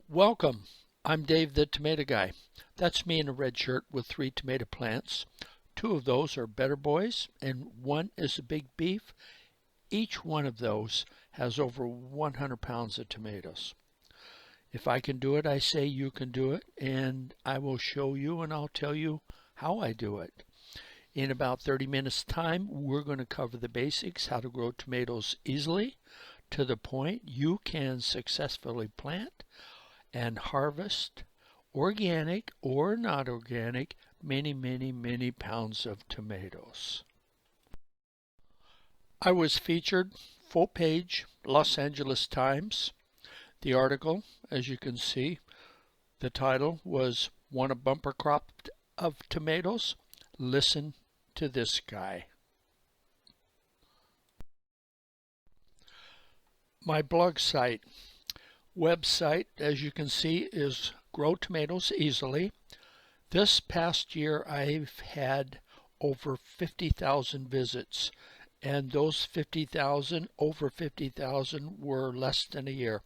Welcome. I'm Dave the Tomato Guy. That's me in a red shirt with 3 tomato plants. 2 of those are better boys and 1 is a big beef. Each one of those has over 100 pounds of tomatoes. If I can do it, I say you can do it, and I will show you and I'll tell you how I do it. In about 30 minutes time, we're going to cover the basics, how to grow tomatoes easily to the point you can successfully plant and harvest organic or not organic many pounds of tomatoes. I was featured full page Los Angeles Times. The article, as you can see, the title was "Want a Bumper Crop of Tomatoes? Listen to this guy." My blog website, as you can see, is Grow Tomatoes Easily. This past year I've had over 50,000 visits, and those over 50,000 were less than a year.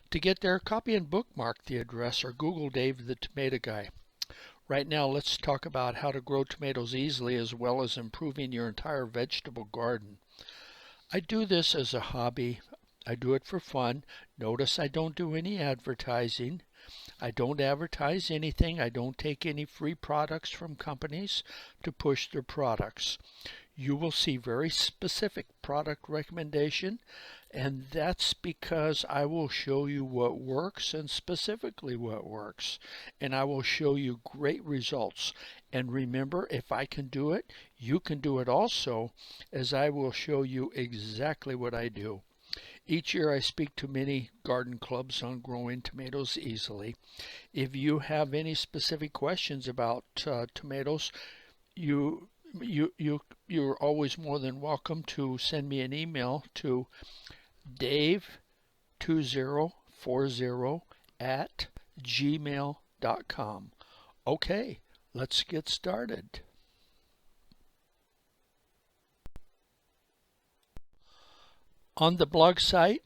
To get there, copy and bookmark the address or Google Dave the Tomato Guy. Right now, let's talk about how to grow tomatoes easily as well as improving your entire vegetable garden. I do this as a hobby. I do it for fun. Notice I don't do any advertising. I don't advertise anything. I don't take any free products from companies to push their products. You will see very specific product recommendation, and that's because I will show you what works and specifically what works, and I will show you great results. And remember, if I can do it, you can do it also, as I will show you exactly what I do. Each year I speak to many garden clubs on growing tomatoes easily. If you have any specific questions about tomatoes, you're always more than welcome to send me an email to dave2040@gmail.com. Okay, let's get started. On the blog site,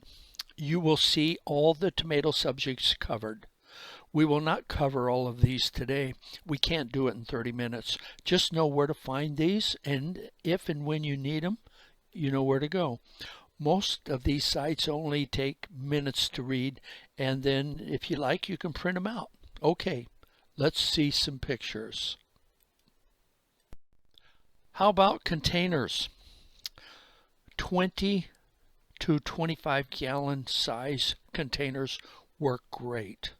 you will see all the tomato subjects covered. We will not cover all of these today. We can't do it in 30 minutes. Just know where to find these, and if and when you need them, you know where to go. Most of these sites only take minutes to read, and then if you like, you can print them out. Okay, let's see some pictures. How about containers? 20 to 25-gallon size containers work great.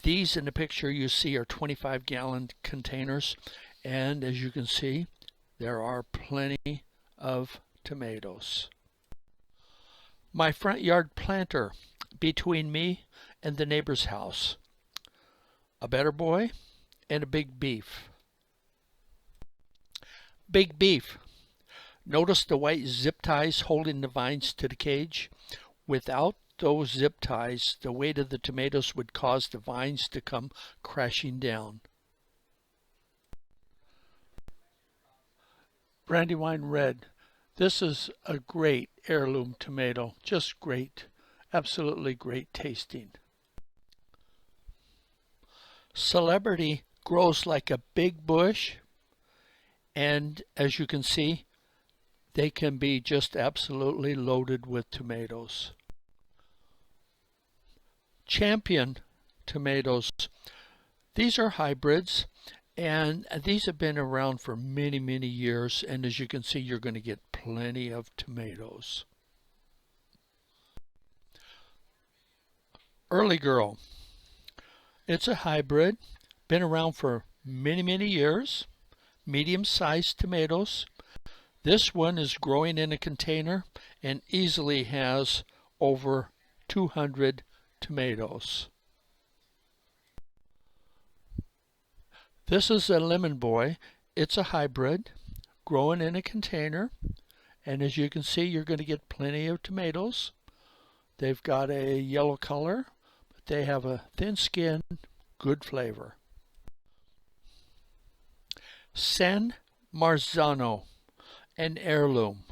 These in the picture you see are 25-gallon containers, and as you can see, there are plenty of tomatoes. My front yard planter between me and the neighbor's house. A better boy and a big beef. Big beef. Notice the white zip ties holding the vines to the cage? Without those zip ties, the weight of the tomatoes would cause the vines to come crashing down. Brandywine Red. This is a great heirloom tomato. Just great. Absolutely great tasting. Celebrity grows like a big bush, and as you can see, they can be just absolutely loaded with tomatoes. Champion tomatoes. These are hybrids, and these have been around for many years, and as you can see, you're going to get plenty of tomatoes. Early Girl. It's a hybrid, been around for many years, medium-sized tomatoes. This one is growing in a container and easily has over 200 tomatoes. This is a Lemon Boy. It's a hybrid, growing in a container, and as you can see, you're going to get plenty of tomatoes. They've got a yellow color, but they have a thin skin, good flavor. San Marzano, an heirloom.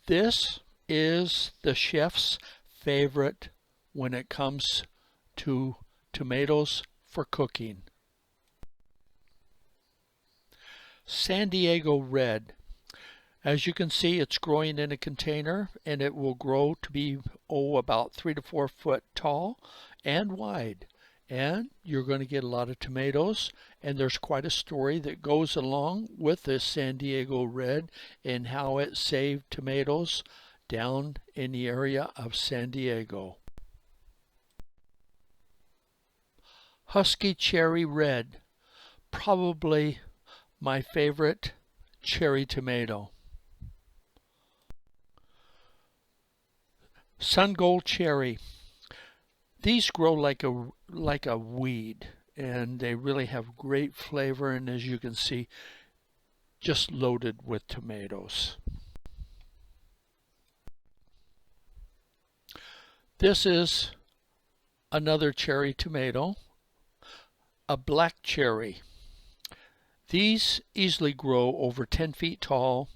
This is the chef's favorite when it comes to tomatoes for cooking. San Diego Red. As you can see, it's growing in a container, and it will grow to be about 3 to 4 foot tall and wide. And you're going to get a lot of tomatoes, and there's quite a story that goes along with this San Diego Red and how it saved tomatoes down in the area of San Diego. Husky Cherry Red, probably my favorite cherry tomato. Sun Gold Cherry. These grow like a weed, and they really have great flavor, and as you can see, just loaded with tomatoes. This is another cherry tomato, a black cherry. These easily grow over 10 feet tall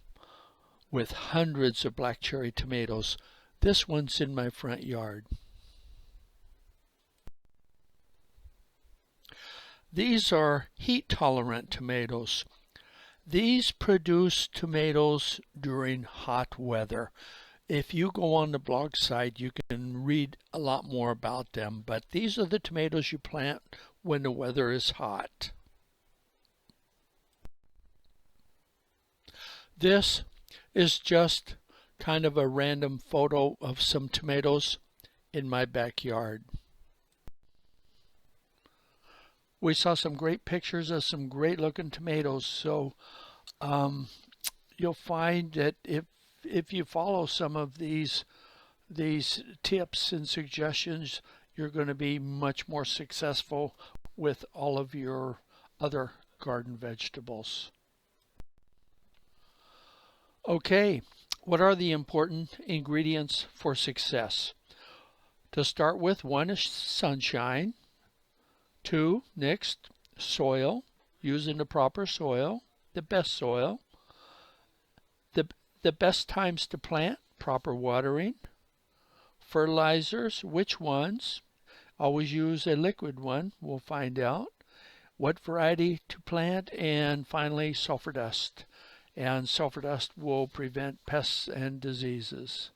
with hundreds of black cherry tomatoes. This one's in my front yard. These are heat-tolerant tomatoes. These produce tomatoes during hot weather. If you go on the blog site, you can read a lot more about them, but these are the tomatoes you plant when the weather is hot. This is just kind of a random photo of some tomatoes in my backyard. We saw some great pictures of some great looking tomatoes, so you'll find that if you follow some of these tips and suggestions, you're going to be much more successful with all of your other garden vegetables. Okay, what are the important ingredients for success? To start with, 1 is sunshine. 2, next, soil, using the proper soil, the best soil. The best times to plant, proper watering. Fertilizers, which ones? Always use a liquid one, we'll find out. What variety to plant, and finally sulfur dust. And sulfur dust will prevent pests and diseases.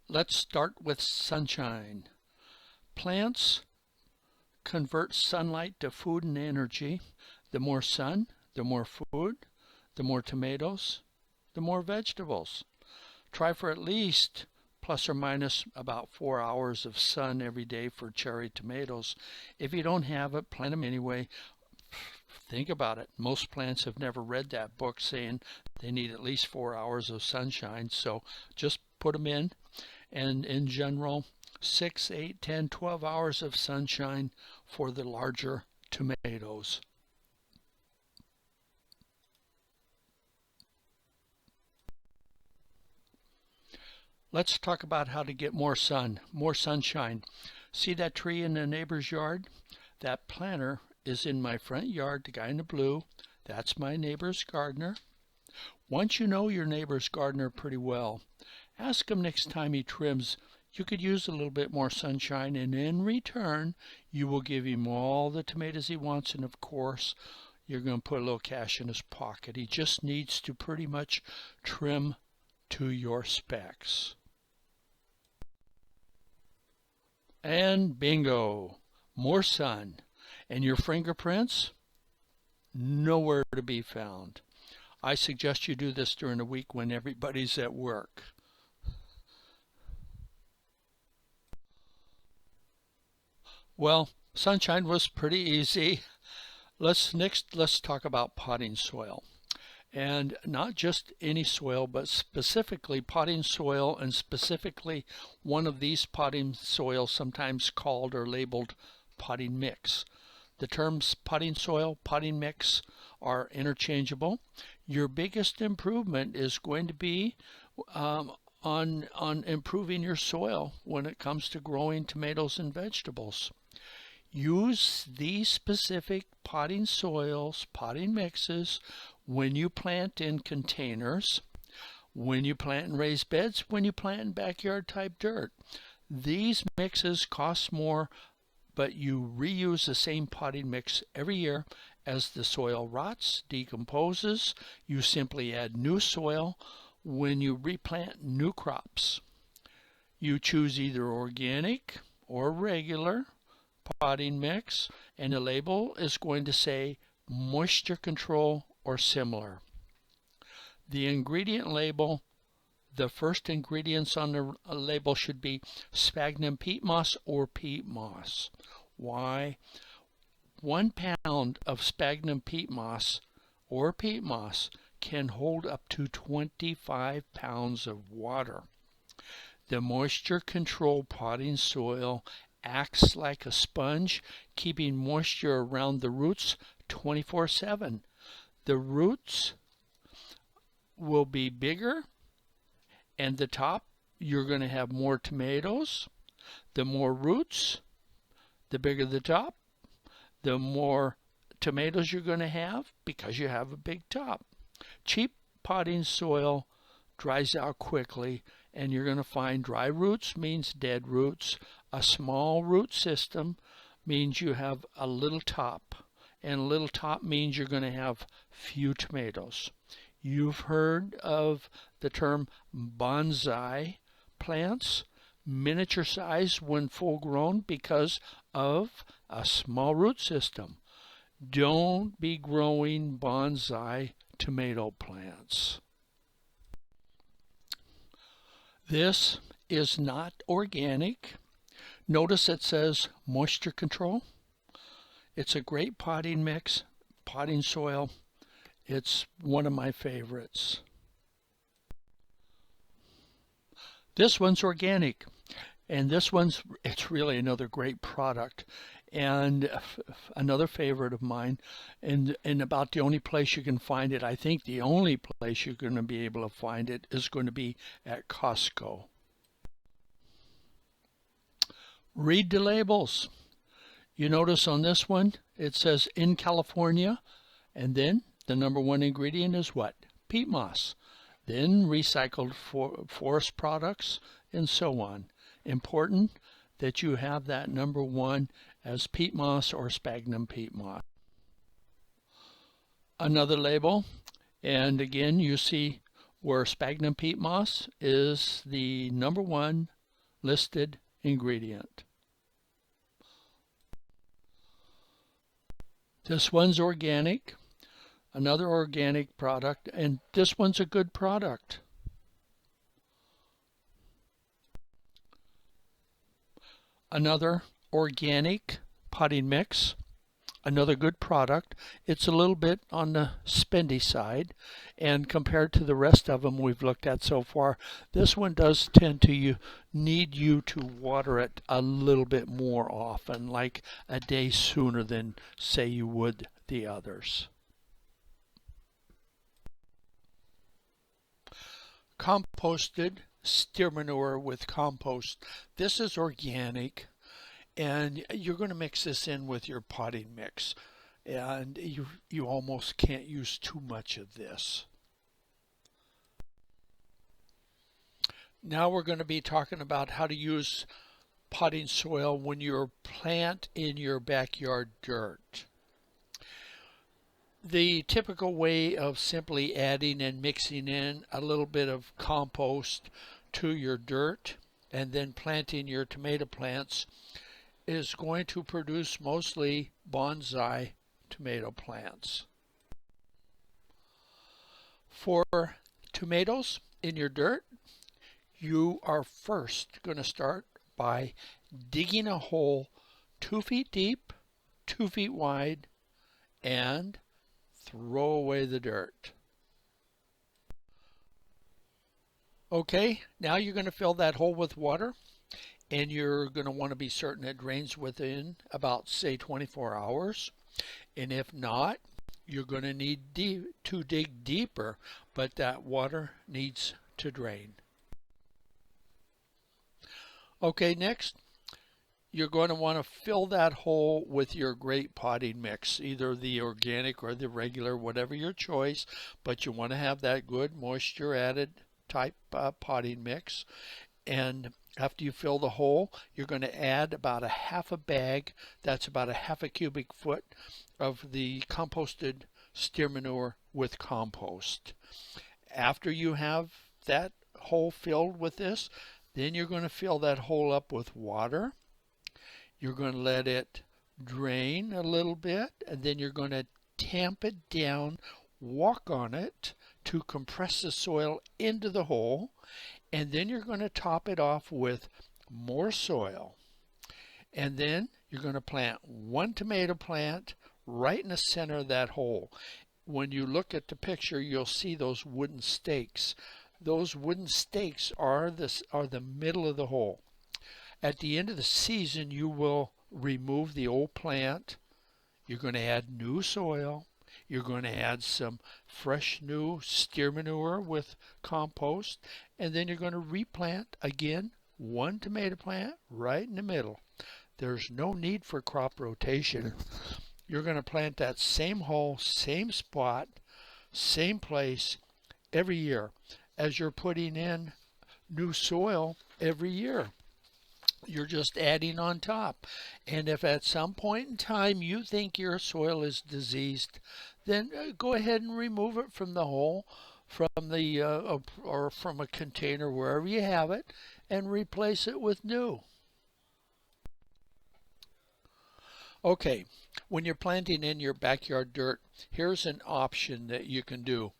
Let's start with sunshine. Plants convert sunlight to food and energy. The more sun, the more food, the more tomatoes, the more vegetables. Try for at least plus or minus about 4 hours of sun every day for cherry tomatoes. If you don't have it, plant them anyway. Think about it. Most plants have never read that book saying they need at least 4 hours of sunshine, so just put them in. And in general, 6, 8, 10, 12 hours of sunshine for the larger tomatoes. Let's talk about how to get more sun, more sunshine. See that tree in the neighbor's yard? That planter is in my front yard, the guy in the blue. That's my neighbor's gardener. Once you know your neighbor's gardener pretty well, ask him next time he trims, you could use a little bit more sunshine, and in return, you will give him all the tomatoes he wants, and of course, you're going to put a little cash in his pocket. He just needs to pretty much trim to your specs. And bingo, more sun. And your fingerprints? Nowhere to be found. I suggest you do this during the week when everybody's at work. Well, sunshine was pretty easy. Let's talk about potting soil. And not just any soil, but specifically potting soil, and specifically one of these potting soils, sometimes called or labeled potting mix. The terms potting soil, potting mix are interchangeable. Your biggest improvement is going to be on improving your soil when it comes to growing tomatoes and vegetables. Use these specific potting soils, potting mixes, when you plant in containers, when you plant in raised beds, when you plant in backyard type dirt. These mixes cost more, but you reuse the same potting mix every year. As the soil rots, decomposes, you simply add new soil when you replant new crops. You choose either organic or regular potting mix, and the label is going to say moisture control or similar. The ingredient label, the first ingredients on the label should be sphagnum peat moss or peat moss. Why? 1 pound of sphagnum peat moss or peat moss can hold up to 25 pounds of water. The moisture control potting soil acts like a sponge, keeping moisture around the roots 24/7. The roots will be bigger, and the top, you're going to have more tomatoes. The more roots, the bigger the top, the more tomatoes you're going to have because you have a big top. Cheap potting soil dries out quickly, and you're going to find dry roots means dead roots. A small root system means you have a little top, and a little top means you're going to have few tomatoes. You've heard of the term bonsai plants, miniature size when full grown because of a small root system. Don't be growing bonsai tomato plants. This is not organic. Notice it says moisture control. It's a great potting mix, potting soil. It's one of my favorites. This one's organic, and it's really another great product and another favorite of mine, and about the only place you can find it. I think the only place you're going to be able to find it is going to be at Costco. Read the labels. You notice on this one it says in California, and then the #1 ingredient is what? Peat moss. Then recycled forest products, and so on. Important that you have that #1 as peat moss or sphagnum peat moss. Another label, and again you see where sphagnum peat moss is the #1 listed ingredient. This one's organic, another organic product, and this one's a good product. Another organic potting mix, another good product. It's a little bit on the spendy side, and compared to the rest of them we've looked at so far, this one does tend to need you to water it a little bit more often, like a day sooner than say you would the others. Composted steer manure with compost. This is organic, and you're going to mix this in with your potting mix, and you almost can't use too much of this. Now we're going to be talking about how to use potting soil when you plant in your backyard dirt. The typical way of simply adding and mixing in a little bit of compost to your dirt and then planting your tomato plants is going to produce mostly bonsai tomato plants. For tomatoes in your dirt, you are first going to start by digging a hole 2 feet deep, 2 feet wide, and throw away the dirt. Okay, now you're going to fill that hole with water, and you're going to want to be certain it drains within about, say, 24 hours. And if not, you're going to need to dig deeper, but that water needs to drain. Okay, next, you're going to want to fill that hole with your great potting mix, either the organic or the regular, whatever your choice, but you want to have that good moisture added type potting mix. And After you fill the hole, you're going to add about a half a bag, that's about a half a cubic foot of the composted steer manure with compost. After you have that hole filled with this, then you're going to fill that hole up with water. You're going to let it drain a little bit, and then you're going to tamp it down, walk on it to compress the soil into the hole, and then you're going to top it off with more soil. And then you're going to plant one tomato plant right in the center of that hole. When you look at the picture, you'll see those wooden stakes. Those wooden stakes are the middle of the hole. At the end of the season, you will remove the old plant. You're going to add new soil. You're going to add some fresh new steer manure with compost, and then you're going to replant again one tomato plant right in the middle. There's no need for crop rotation. You're going to plant that same hole, same spot, same place every year as you're putting in new soil every year. You're just adding on top. And if at some point in time you think your soil is diseased, then go ahead and remove it from the hole, from the or from a container, wherever you have it, and replace it with new. Okay, when you're planting in your backyard dirt, here's an option that you can do.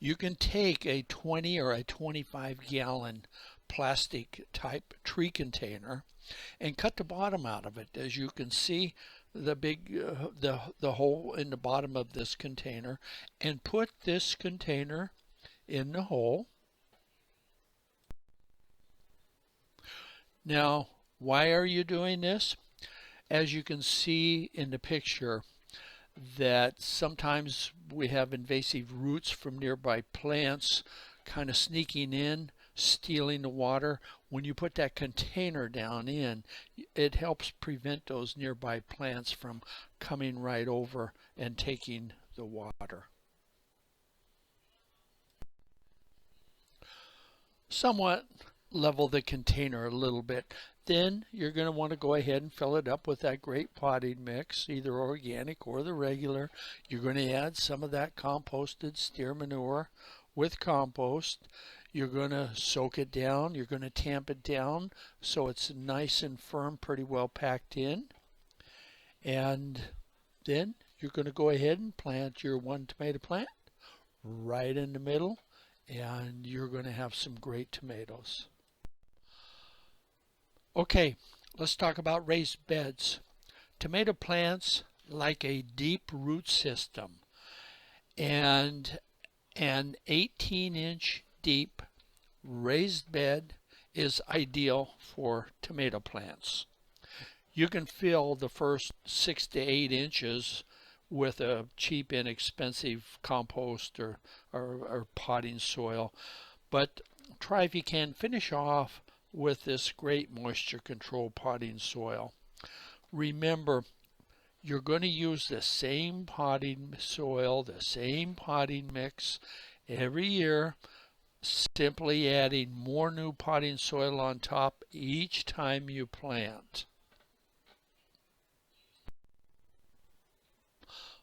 You can take a 20 or a 25 gallon plastic type tree container and cut the bottom out of it. As you can see, the big the hole in the bottom of this container, and put this container in the hole. Now, why are you doing this? As you can see in the picture, that sometimes we have invasive roots from nearby plants kind of sneaking in, stealing the water. When you put that container down in, it helps prevent those nearby plants from coming right over and taking the water. Somewhat level the container a little bit. Then you're going to want to go ahead and fill it up with that great potting mix, either organic or the regular. You're going to add some of that composted steer manure with compost. You're going to soak it down. You're going to tamp it down so it's nice and firm, pretty well packed in. And then you're going to go ahead and plant your one tomato plant right in the middle, and you're going to have some great tomatoes. Okay, let's talk about raised beds. Tomato plants like a deep root system, and an 18-inch deep raised bed is ideal for tomato plants. You can fill the first 6 to 8 inches with a cheap, inexpensive compost or potting soil, but try, if you can, finish off with this great moisture control potting soil. Remember, you're going to use the same potting soil, the same potting mix every year, simply adding more new potting soil on top each time you plant.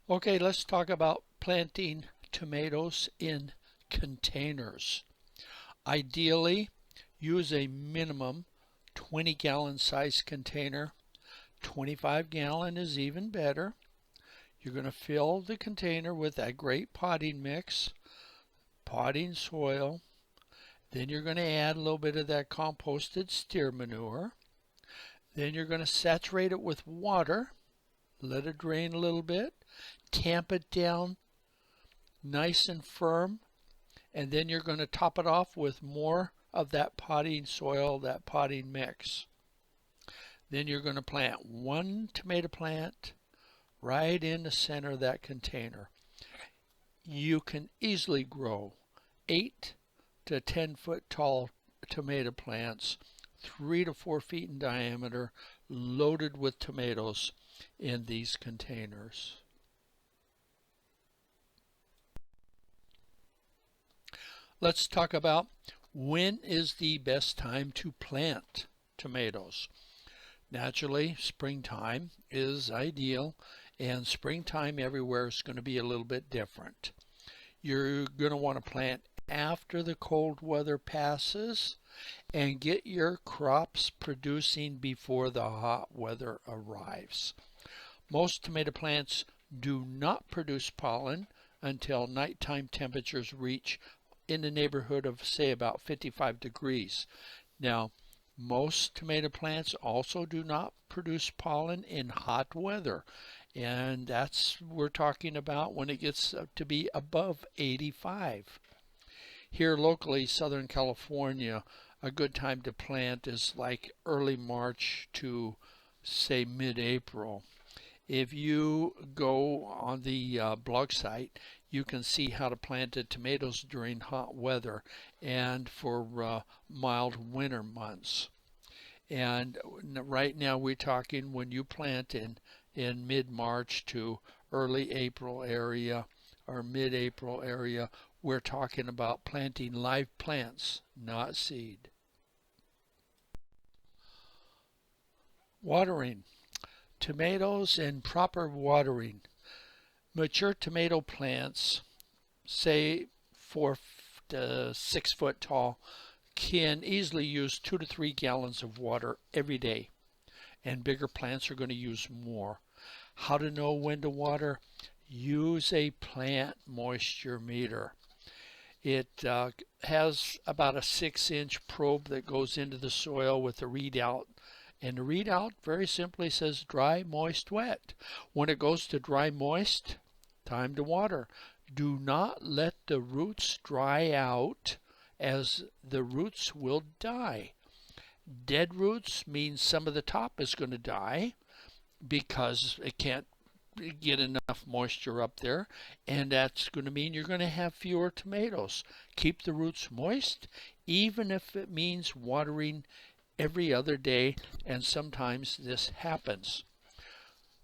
Okay, let's talk about planting tomatoes in containers. Ideally, use a minimum 20-gallon size container. 25 gallon is even better. You're going to fill the container with that great potting mix, potting soil. Then you're going to add a little bit of that composted steer manure. Then you're going to saturate it with water. Let it drain a little bit. Tamp it down nice and firm. And then you're going to top it off with more of that potting soil, that potting mix. Then you're going to plant one tomato plant right in the center of that container. You can easily grow 8 to 10 foot tall tomato plants, 3 to 4 feet in diameter, loaded with tomatoes in these containers. Let's talk about when is the best time to plant tomatoes. Naturally, springtime is ideal, and springtime everywhere is going to be a little bit different. You're going to want to plant after the cold weather passes and get your crops producing before the hot weather arrives. Most tomato plants do not produce pollen until nighttime temperatures reach in the neighborhood of, say, about 55 degrees. Now, most tomato plants also do not produce pollen in hot weather, and that's we're talking about when it gets to be above 85. Here locally, Southern California, a good time to plant is like early March to, say, mid-April. If you go on the blog site, you can see how to plant the tomatoes during hot weather and for mild winter months. And right now we're talking when you plant in mid-March to early April area or mid-April area, we're talking about planting live plants, not seed. Watering. Tomatoes and proper watering. Mature tomato plants, say 4 to 6 foot tall, can easily use 2 to 3 gallons of water every day, and bigger plants are going to use more. How to know when to water? Use a plant moisture meter. It has about a 6-inch probe that goes into the soil with a readout. And the readout very simply says dry, moist, wet. When it goes to dry, moist, time to water. Do not let the roots dry out, as the roots will die. Dead roots means some of the top is going to die because it can't get enough moisture up there, and that's going to mean you're going to have fewer tomatoes. Keep the roots moist, even if it means watering every other day, and sometimes this happens.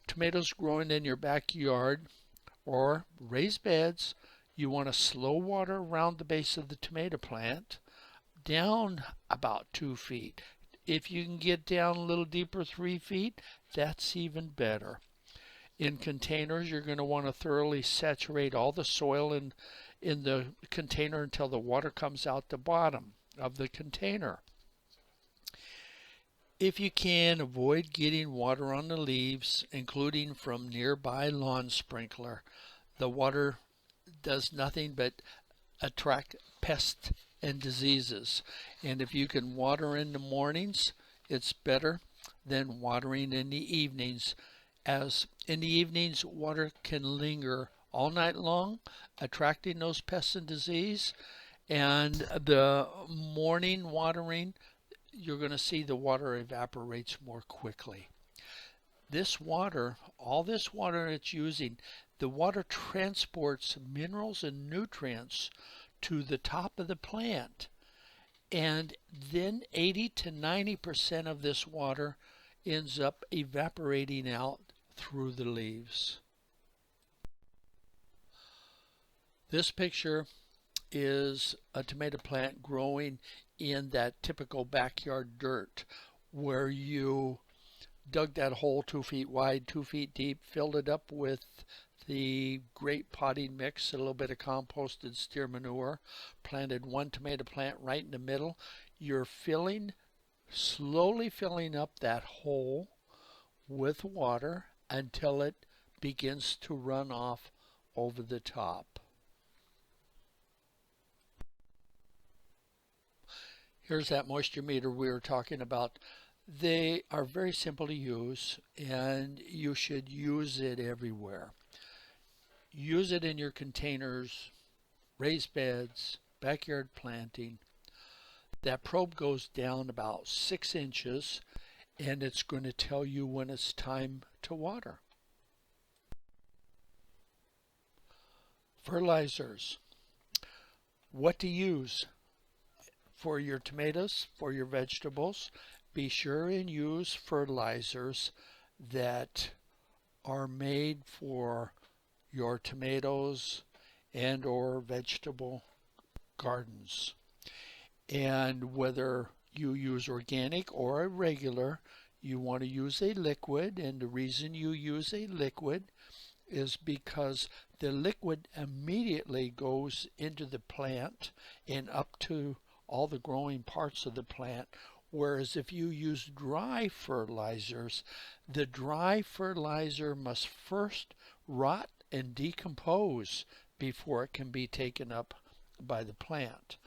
Tomatoes growing in your backyard or raised beds, you want to slow water around the base of the tomato plant down about 2 feet. If you can get down a little deeper, 3 feet, that's even better. In containers, you're going to want to thoroughly saturate all the soil in the container until the water comes out the bottom of the container. If you can, avoid getting water on the leaves, including from nearby lawn sprinkler. The water does nothing but attract pests and diseases. And if you can water in the mornings, it's better than watering in the evenings, as in the evenings water can linger all night long, attracting those pests and disease. And the morning watering, you're going to see the water evaporates more quickly. This water, all this water it's using, the water transports minerals and nutrients to the top of the plant. And then 80 to 90% of this water ends up evaporating out through the leaves. This picture is a tomato plant growing in that typical backyard dirt where you dug that hole 2 feet wide, 2 feet deep, filled it up with the great potting mix, a little bit of composted steer manure, planted one tomato plant right in the middle. You're slowly filling up that hole with water until it begins to run off over the top. Here's that moisture meter we were talking about. They are very simple to use, and you should use it everywhere. Use it in your containers, raised beds, backyard planting. That probe goes down about 6 inches, and it's going to tell you when it's time to water. Fertilizers. What to use for your tomatoes, for your vegetables. Be sure and use fertilizers that are made for your tomatoes and or vegetable gardens. And whether you use organic or a regular, you want to use a liquid, and the reason you use a liquid is because the liquid immediately goes into the plant and up to all the growing parts of the plant. Whereas if you use dry fertilizers, the dry fertilizer must first rot and decompose before it can be taken up by the plant.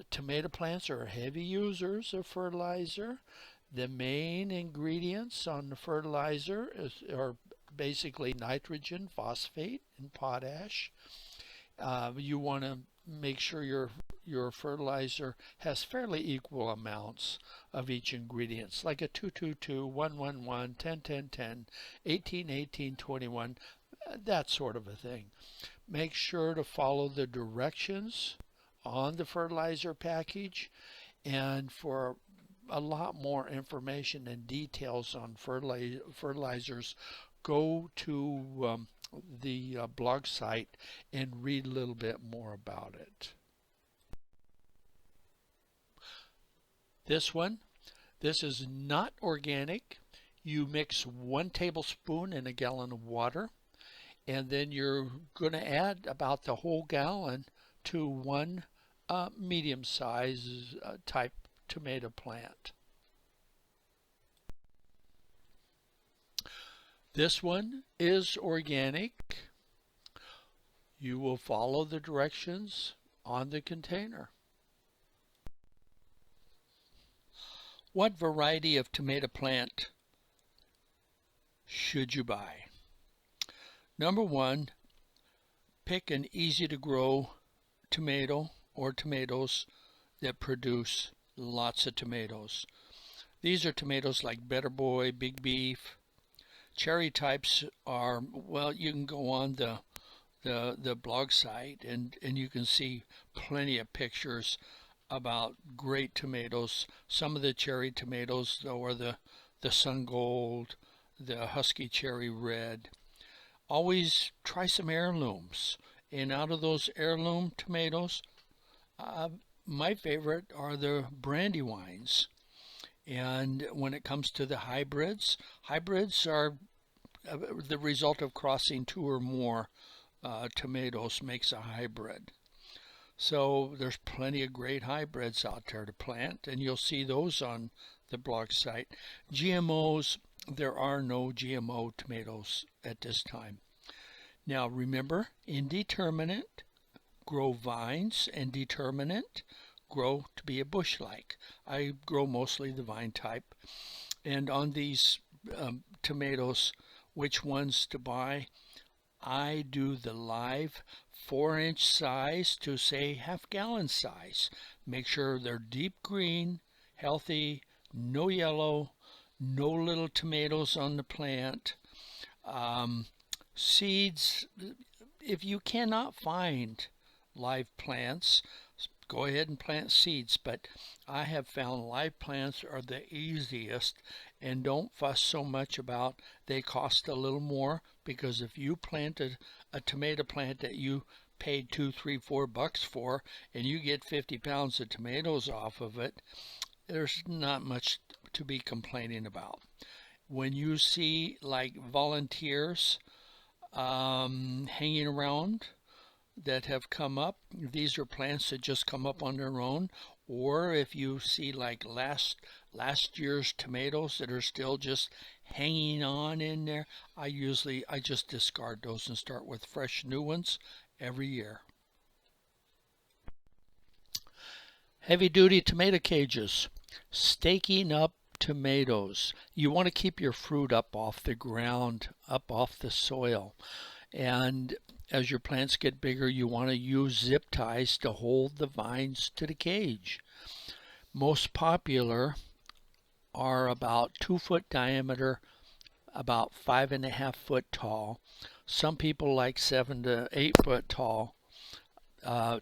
Tomato plants are heavy users of fertilizer. The main ingredients on the fertilizer are basically nitrogen, phosphate, and potash. You want to make sure your fertilizer has fairly equal amounts of each ingredients, like a 2-2-2, 1-1-1, 10-10-10, 18-18, 21, that sort of a thing. Make sure to follow the directions on the fertilizer package, and for a lot more information and details on fertilizers, go to the blog site and read a little bit more about it. This is not organic. You mix 1 tablespoon in a gallon of water, and then you're going to add about the whole gallon to one medium-sized type tomato plant. This one is organic. You will follow the directions on the container. What variety of tomato plant should you buy? Number one, pick an easy to grow tomato or tomatoes that produce lots of tomatoes. These are tomatoes like Better Boy, Big Beef. Cherry types are, well, you can go on the blog site and you can see plenty of pictures about great tomatoes. Some of the cherry tomatoes, though, are the Sun Gold, the Husky Cherry Red. Always try some heirlooms. And out of those heirloom tomatoes, my favorite are the Brandywines. And when it comes to the hybrids, hybrids are the result of crossing 2 or more tomatoes makes a hybrid. So there's plenty of great hybrids out there to plant, and you'll see those on the blog site. GMOs, there are no GMO tomatoes at this time. Now remember, indeterminate grow vines, and determinate grow to be a bush-like. I grow mostly the vine type. And on these tomatoes, which ones to buy? I do the live 4-inch size to say half-gallon size. Make sure they're deep green, healthy, no yellow, no little tomatoes on the plant. Seeds, if you cannot find live plants, go ahead and plant seeds, but I have found live plants are the easiest, and don't fuss so much about they cost a little more, because if you planted a tomato plant that you paid $2, $3, $4 for, and you get 50 pounds of tomatoes off of it, there's not much to be complaining about. When you see like volunteers hanging around that have come up, these are plants that just come up on their own. Or if you see like last year's tomatoes that are still just hanging on in there, I just discard those and start with fresh new ones every year. Heavy duty tomato cages. Staking up tomatoes. You want to keep your fruit up off the ground, up off the soil. And as your plants get bigger, you want to use zip ties to hold the vines to the cage. Most popular are about 2 foot diameter, about 5.5 foot tall. Some people like 7 to 8 foot tall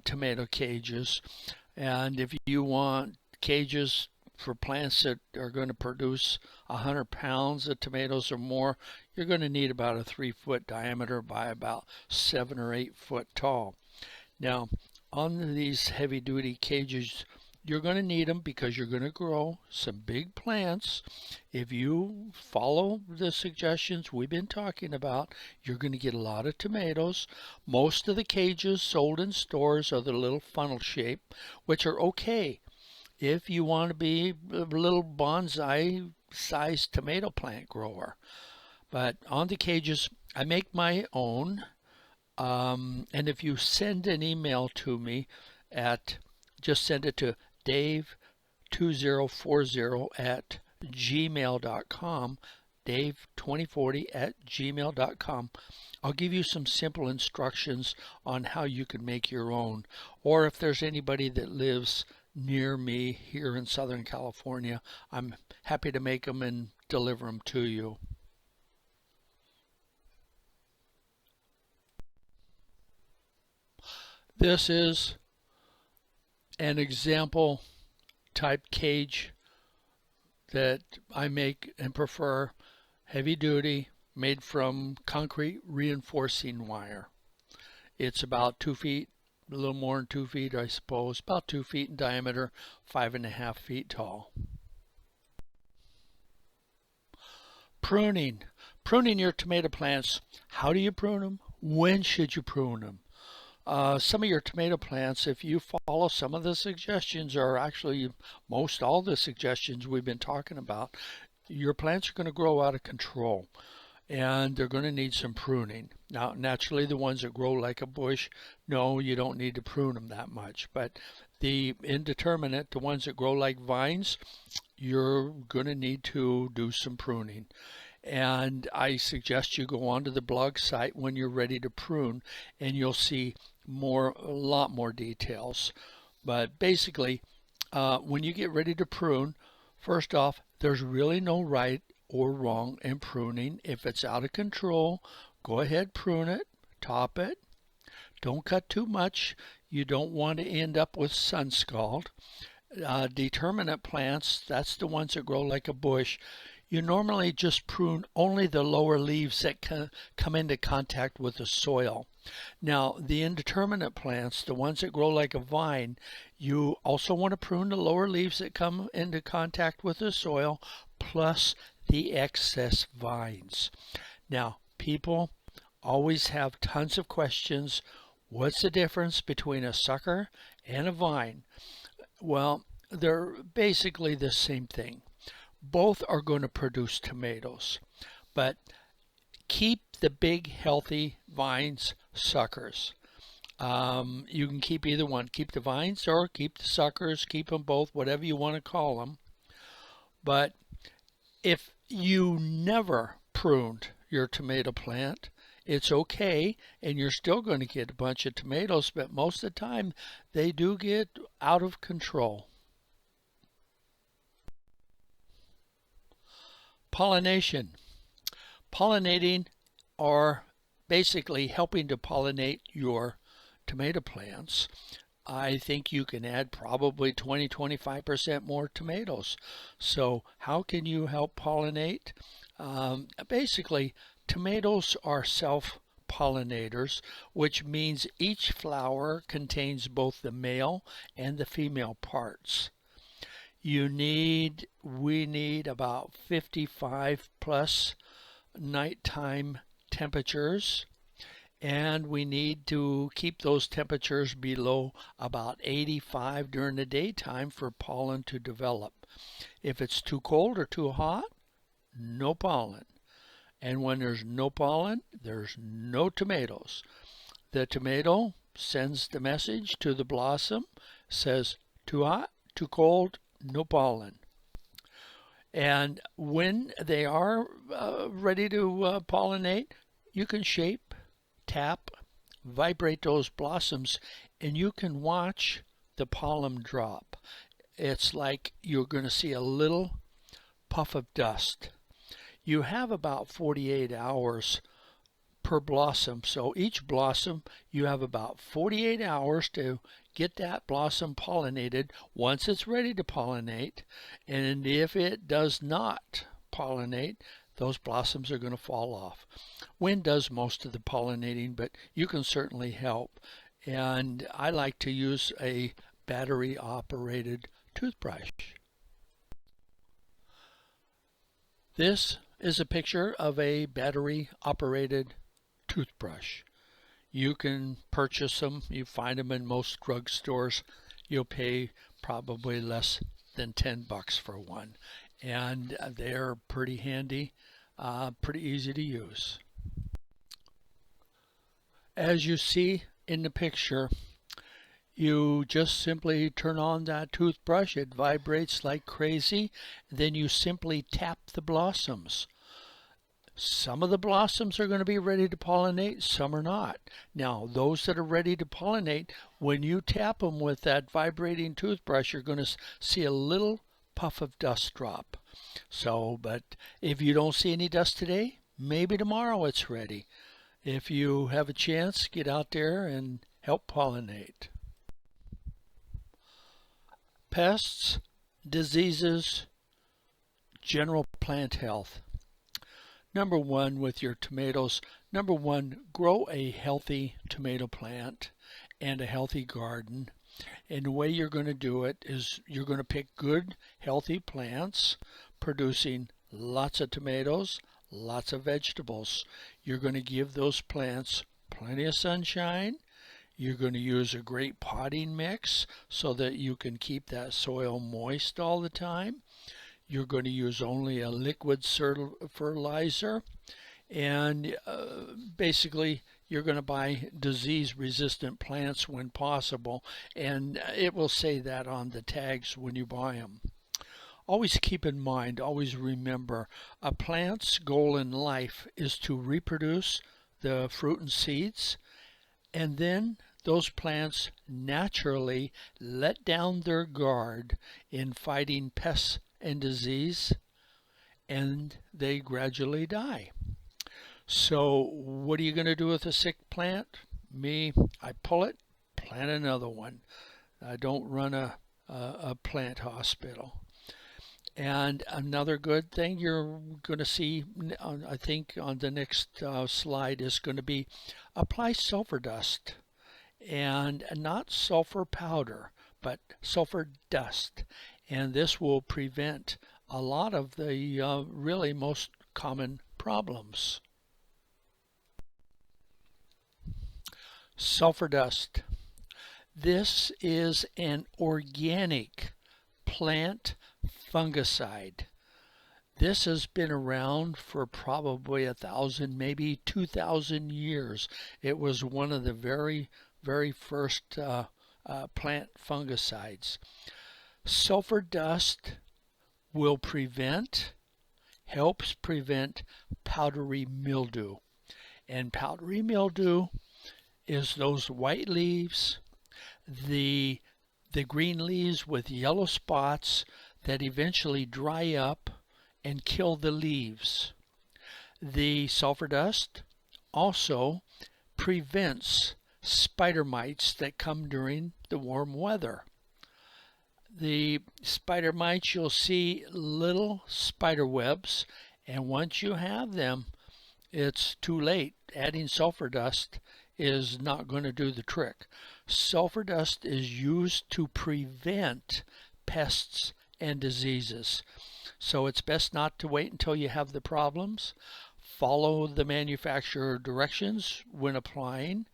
tomato cages. And if you want cages for plants that are going to produce 100 pounds of tomatoes or more, you're going to need about a 3 foot diameter by about 7 or 8 foot tall. Now, on these heavy duty cages, You're going to need them because you're going to grow some big plants. If you follow the suggestions we've been talking about, you're going to get a lot of tomatoes. Most of the cages sold in stores are the little funnel shape, which are okay if you want to be a little bonsai sized tomato plant grower. But on the cages, I make my own. And if you send an email to me just send it to dave2040 at gmail.com, dave2040 at gmail.com. I'll give you some simple instructions on how you can make your own. Or if there's anybody that lives near me here in Southern California, I'm happy to make them and deliver them to you. This is an example type cage that I make and prefer, heavy duty, made from concrete reinforcing wire. It's about 2 feet, a little more than 2 feet, I suppose, about 2 feet in diameter, 5.5 feet tall. Pruning. Pruning your tomato plants. How do you prune them? When should you prune them? Some of your tomato plants, if you follow some of the suggestions, or actually most all the suggestions we've been talking about, your plants are going to grow out of control and they're going to need some pruning. Now, naturally, the ones that grow like a bush, no, you don't need to prune them that much. But the indeterminate, the ones that grow like vines, you're going to need to do some pruning. And I suggest you go onto the blog site when you're ready to prune, and you'll see a lot more details. But basically, when you get ready to prune, first off, there's really no right or wrong in pruning. If it's out of control, go ahead, prune it, top it. Don't cut too much. You don't want to end up with sun scald. Determinate plants, that's the ones that grow like a bush. You normally just prune only the lower leaves that come into contact with the soil. Now, the indeterminate plants, the ones that grow like a vine, you also want to prune the lower leaves that come into contact with the soil, plus the excess vines. Now, people always have tons of questions. What's the difference between a sucker and a vine? Well, they're basically the same thing. Both are going to produce tomatoes, but keep the big healthy vines suckers. You can keep either one. Keep the vines or keep the suckers. Keep them both, whatever you want to call them. But if you never pruned your tomato plant, it's okay, and you're still going to get a bunch of tomatoes, but most of the time they do get out of control. Pollination. Pollinating, or basically helping to pollinate your tomato plants. I think you can add probably 20-25% more tomatoes. So how can you help pollinate? Basically, tomatoes are self-pollinators, which means each flower contains both the male and the female parts. We need about 55 plus nighttime temperatures, and we need to keep those temperatures below about 85 during the daytime for pollen to develop. If it's too cold or too hot, no pollen. And when there's no pollen, there's no tomatoes. The tomato sends the message to the blossom, says too hot, too cold, no pollen. And when they are ready to pollinate, you can shape, tap, vibrate those blossoms, and you can watch the pollen drop. It's like you're going to see a little puff of dust. You have about 48 hours per blossom. So each blossom, you have about 48 hours to get that blossom pollinated once it's ready to pollinate. And if it does not pollinate, those blossoms are going to fall off. Wind does most of the pollinating, but you can certainly help. And I like to use a battery operated toothbrush. This is a picture of a battery operated toothbrush. You can purchase them. You find them in most drugstores. You'll pay probably less than $10 for one. And they're pretty handy, pretty easy to use. As you see in the picture, you just simply turn on that toothbrush. It vibrates like crazy. Then you simply tap the blossoms. Some of the blossoms are going to be ready to pollinate, some are not. Now, those that are ready to pollinate, when you tap them with that vibrating toothbrush, you're going to see a little puff of dust drop. But if you don't see any dust today, maybe tomorrow it's ready. If you have a chance, get out there and help pollinate. Pests, diseases, general plant health. Number one with your tomatoes, grow a healthy tomato plant and a healthy garden. And the way you're going to do it is you're going to pick good, healthy plants producing lots of tomatoes, lots of vegetables. You're going to give those plants plenty of sunshine. You're going to use a great potting mix so that you can keep that soil moist all the time. You're going to use only a liquid fertilizer, and basically you're going to buy disease-resistant plants when possible, and it will say that on the tags when you buy them. Always keep in mind, always remember, a plant's goal in life is to reproduce the fruit and seeds, and then those plants naturally let down their guard in fighting pests and disease, and they gradually die. So what are you going to do with a sick plant? I pull it, plant another one. I don't run a plant hospital. And another good thing you're going to see, I think on the next slide, is going to be apply sulfur dust, and not sulfur powder, but sulfur dust. And this will prevent a lot of the really most common problems. Sulfur dust. This is an organic plant fungicide. This has been around for probably 1,000, maybe 2,000 years. It was one of the very, very first plant fungicides. Sulfur dust will helps prevent powdery mildew. And powdery mildew is those white leaves, the green leaves with yellow spots that eventually dry up and kill the leaves. The sulfur dust also prevents spider mites that come during the warm weather. The spider mites, you'll see little spider webs, and once you have them, it's too late. Adding sulfur dust is not going to do the trick. Sulfur dust is used to prevent pests and diseases. So it's best not to wait until you have the problems. Follow the manufacturer directions when applying.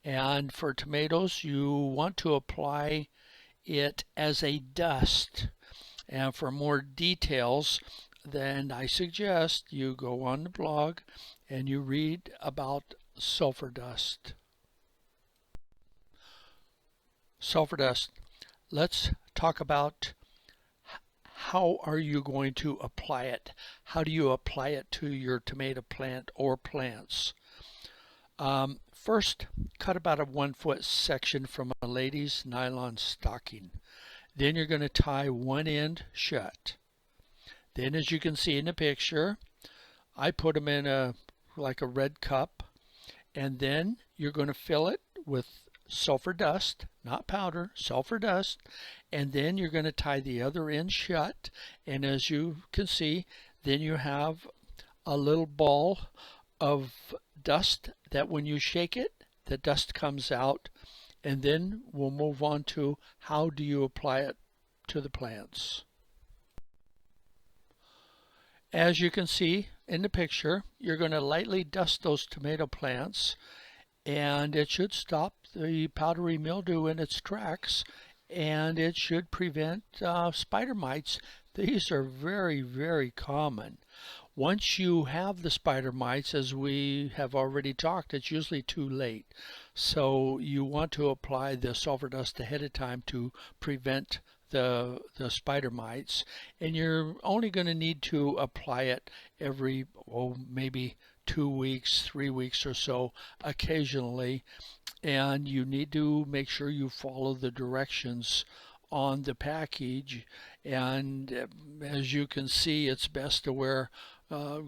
And for tomatoes, you want to apply it as a dust. And for more details, then I suggest you go on the blog and you read about sulfur dust. Sulfur dust. Let's talk about how are you going to apply it. How do you apply it to your tomato plant or plants? First, cut about a 1-foot section from a lady's nylon stocking. Then you're going to tie one end shut. Then, as you can see in the picture, I put them in like a red cup, and then you're going to fill it with sulfur dust, not powder, sulfur dust, and then you're going to tie the other end shut, and as you can see, then you have a little ball of dust that when you shake it, the dust comes out and then we'll move on to how do you apply it to the plants. As you can see in the picture, you're going to lightly dust those tomato plants, and it should stop the powdery mildew in its tracks, and it should prevent spider mites. These are very, very common. Once you have the spider mites, as we have already talked, it's usually too late. So you want to apply the sulfur dust ahead of time to prevent the spider mites, and you're only going to need to apply it every, maybe 2 weeks, 3 weeks or so occasionally, and you need to make sure you follow the directions on the package. And as you can see, it's best to wear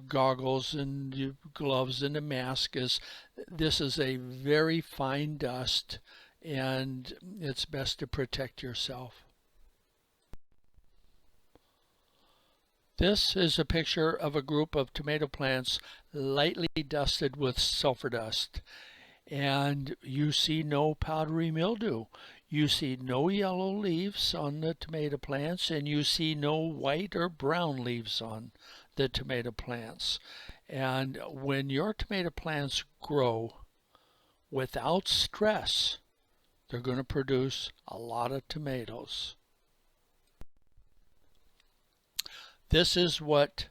goggles and gloves and a mask, as this is a very fine dust and it's best to protect yourself. This is a picture of a group of tomato plants lightly dusted with sulfur dust, and you see no powdery mildew. You see no yellow leaves on the tomato plants, and you see no white or brown leaves on the tomato plants. And when your tomato plants grow without stress, they're going to produce a lot of tomatoes. This is what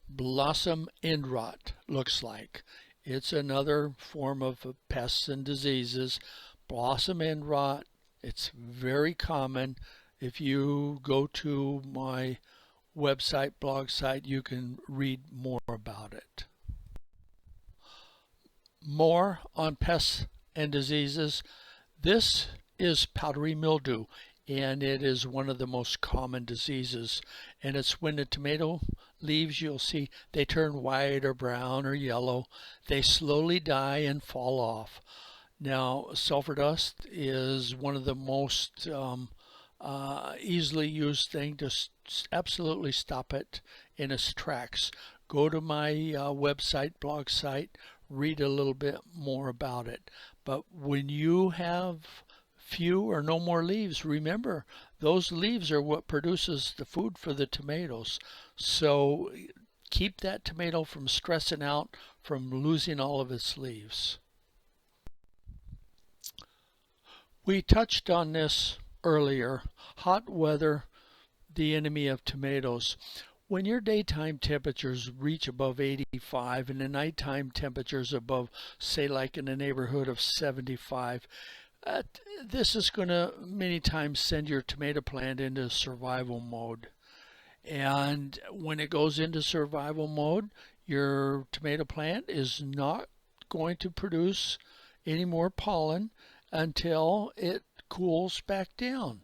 blossom end rot looks like. It's another form of pests and diseases. Blossom end rot, it's very common. If you go to my website, blog site, you can read more about it. More on pests and diseases. This is powdery mildew, and it is one of the most common diseases. And it's when the tomato leaves, you'll see they turn white or brown or yellow. They slowly die and fall off. Now, sulfur dust is one of the most easily used thing to absolutely stop it in its tracks. Go to my website, blog site, read a little bit more about it. But when you have few or no more leaves, remember, those leaves are what produces the food for the tomatoes. So keep that tomato from stressing out, from losing all of its leaves. We touched on this earlier. Hot weather, the enemy of tomatoes. When your daytime temperatures reach above 85 and the nighttime temperatures above, say like in the neighborhood of 75, this is going to many times send your tomato plant into survival mode. And when it goes into survival mode, your tomato plant is not going to produce any more pollen until it cools back down.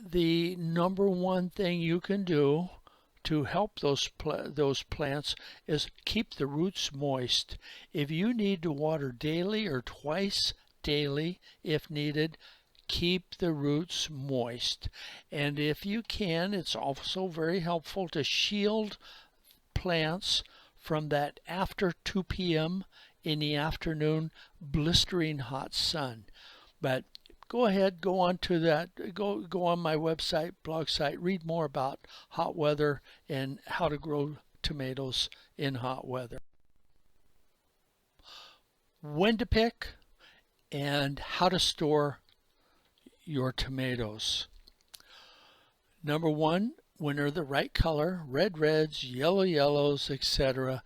The number one thing you can do to help those plants is keep the roots moist. If you need to water daily or twice daily if needed, keep the roots moist. And if you can, it's also very helpful to shield plants from that after 2 p.m. in the afternoon blistering hot sun. But go ahead, go on to that, go on my website, blog site, read more about hot weather and how to grow tomatoes in hot weather. When to pick and how to store your tomatoes. Number one, when they're the right color, red reds, yellow yellows, etc.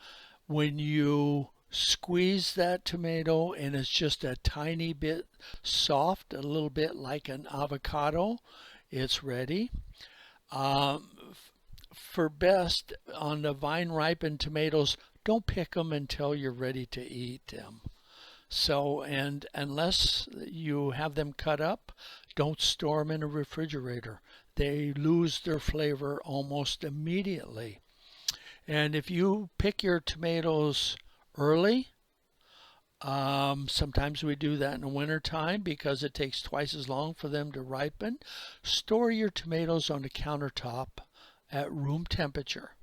When you squeeze that tomato and it's just a tiny bit soft, a little bit like an avocado, it's ready. For best, on the vine ripened tomatoes, don't pick them until you're ready to eat them. So, and unless you have them cut up, don't store them in a refrigerator. They lose their flavor almost immediately. And if you pick your tomatoes early, sometimes we do that in the winter time because it takes twice as long for them to ripen. Store your tomatoes on the countertop at room temperature.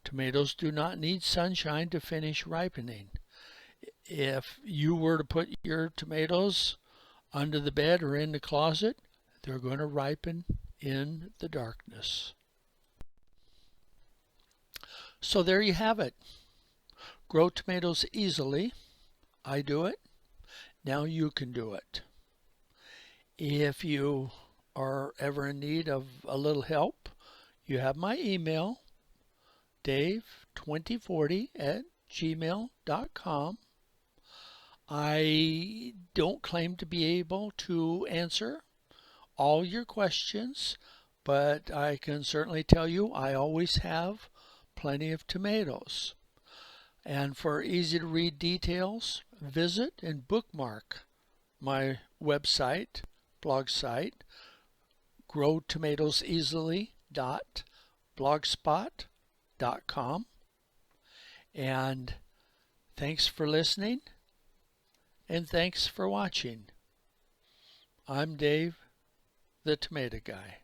Tomatoes do not need sunshine to finish ripening. If you were to put your tomatoes under the bed or in the closet, they're going to ripen in the darkness. So there you have it. Grow tomatoes easily. I do it. Now you can do it. If you are ever in need of a little help, you have my email, dave2040@gmail.com. I don't claim to be able to answer all your questions, but I can certainly tell you I always have plenty of tomatoes. And for easy to read details, visit and bookmark my website, blog site, growtomatoeseasily.blogspot.com. And thanks for listening, and thanks for watching. I'm Dave, the Tomato Guy.